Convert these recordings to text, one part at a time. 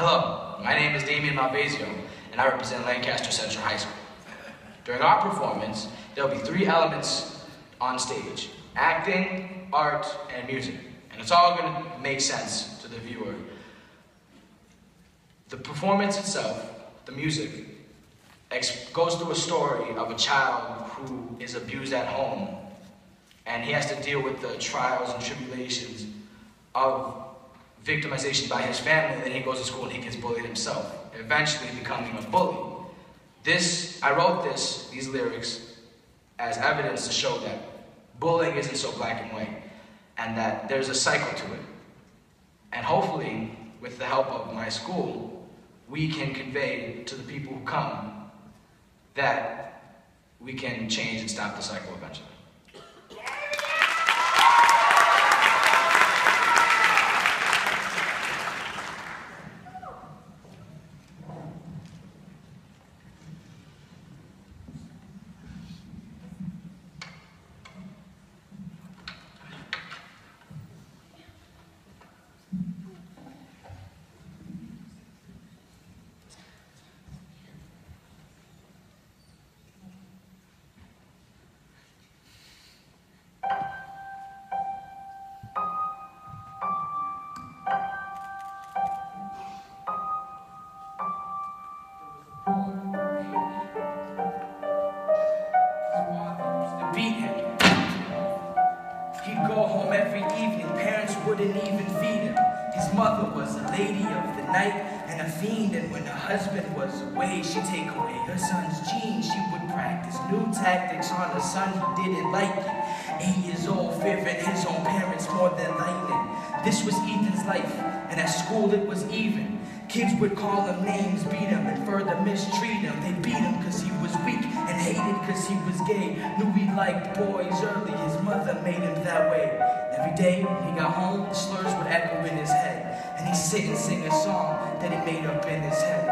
Hello, my name is Damian Malvasio, and I represent Lancaster Central High School. During our performance, there will be 3 elements on stage: acting, art, and music. And it's all going to make sense to the viewer. The performance itself, the music, goes through a story of a child who is abused at home, and he has to deal with the trials and tribulations of victimization by his family, and then he goes to school and he gets bullied himself, eventually becoming a bully. I wrote these lyrics as evidence to show that bullying isn't so black and white, and that there's a cycle to it. And hopefully, with the help of my school, we can convey to the people who come that we can change and stop the cycle eventually. Beat him. He'd go home every evening, parents wouldn't even feed him. His mother was a lady of the night and a fiend, and when her husband was away, she'd take away her son's genes. She would practice new tactics on her son, he didn't like it. 8 years old, fearing his own parents more than lightning. This was Ethan's life, and at school it was even. Kids would call him names, beat him, and further mistreat him. They beat him because he was weak and hated because he was gay. Knew he liked boys early, his mother made him that way. Every day when he got home, the slurs would echo in his head, and he'd sit and sing a song that he made up in his head.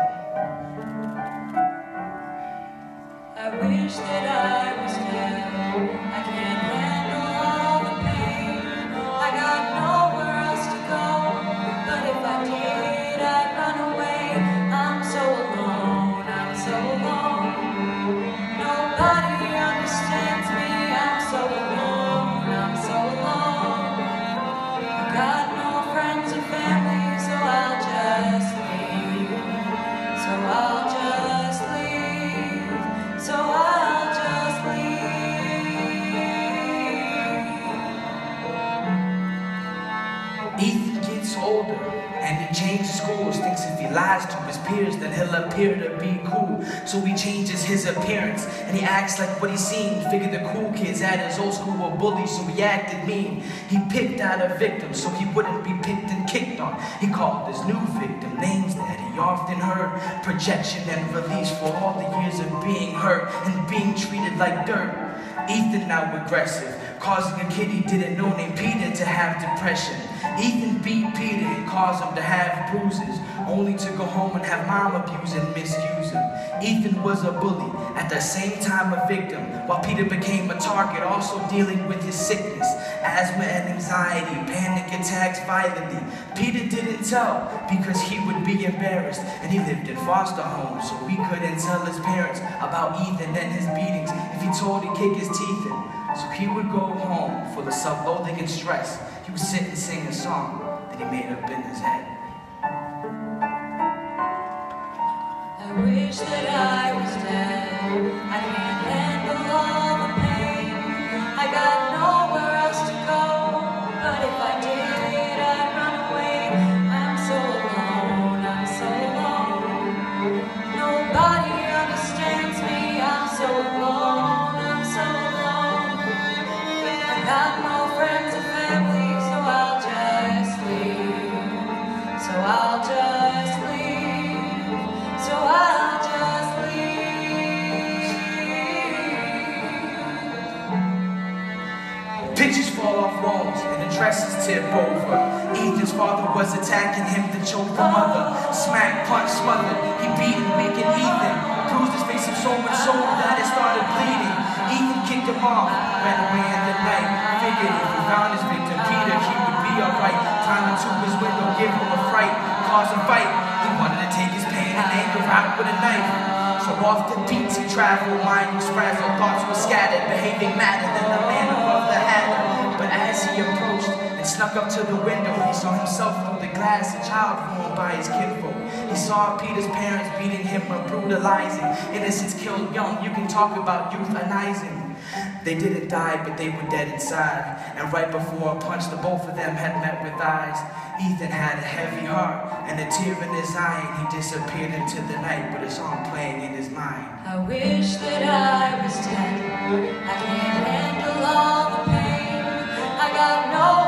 I wish that I was dead. I can't handle all the pain. I got nowhere else to go, but if I did, I'd run away. I'm so alone, I'm so alone. Nobody understands me. I'm so alone, I'm so alone. I got no friends or family, so I'll just leave. So I'll just leave. So I'll just leave. Ethan gets older and he changes schools. Thinks if he lies to his peers, then he'll appear to be cool. So he changes his appearance and he acts like what he's seen. Figured the cool kids at his old school were bullies, so he acted mean. He picked out a victim so he wouldn't be picked and kicked on. He called his new victim names that he often heard. Projection and release for all the years of being hurt and being treated like dirt. Ethan now aggressive, causing a kid he didn't know named Peter to have depression. Ethan beat Peter and caused him to have bruises, only to go home and have mom abuse and misuse him. Ethan was a bully, at the same time a victim, while Peter became a target, also dealing with his sickness, asthma and anxiety, panic attacks violently. Peter didn't tell because he would be embarrassed, and he lived in foster homes, so we couldn't tell his parents about Ethan and his beatings. If he told, he'd kick his teeth in. So he would go home full of self-loathing and stress. He would sit and sing a song that he made up in his head. I wish that I was dead. I can't handle all the pain. I got nowhere else to go, but if I did, I'd run away. I'm so alone, I'm so alone. Nobody understands me. I'm so alone, I'm so alone. I got no friends or family, so I'll just leave. So I'll just leave. So I'll just leave. Pictures fall off walls and the dresses tip over. Ethan's father was attacking him to choke the mother. Smack, punch, smothered. He beat and weakened Ethan. Bruised his face so much so that it started bleeding. Ethan kicked him off, ran away in the night. Figured if he found his victim Peter, he would be alright. Climbed into his window, give him a fright, cause him fight. He from off the beats he traveled. Mind was frazzled, thoughts were scattered, behaving madder than the man above the hatter. But as he approached and snuck up to the window, he saw himself through the glass, a child ruined by his kinfolk. He saw Peter's parents beating him and brutalizing. Innocents killed young, you can talk about euthanizing. They didn't die, but they were dead inside. And right before a punch, the both of them had met with eyes. Ethan had a heavy heart and a tear in his eye, and he disappeared into the night with a song playing in his mind. I wish that I was dead. I can't handle all the pain. I got no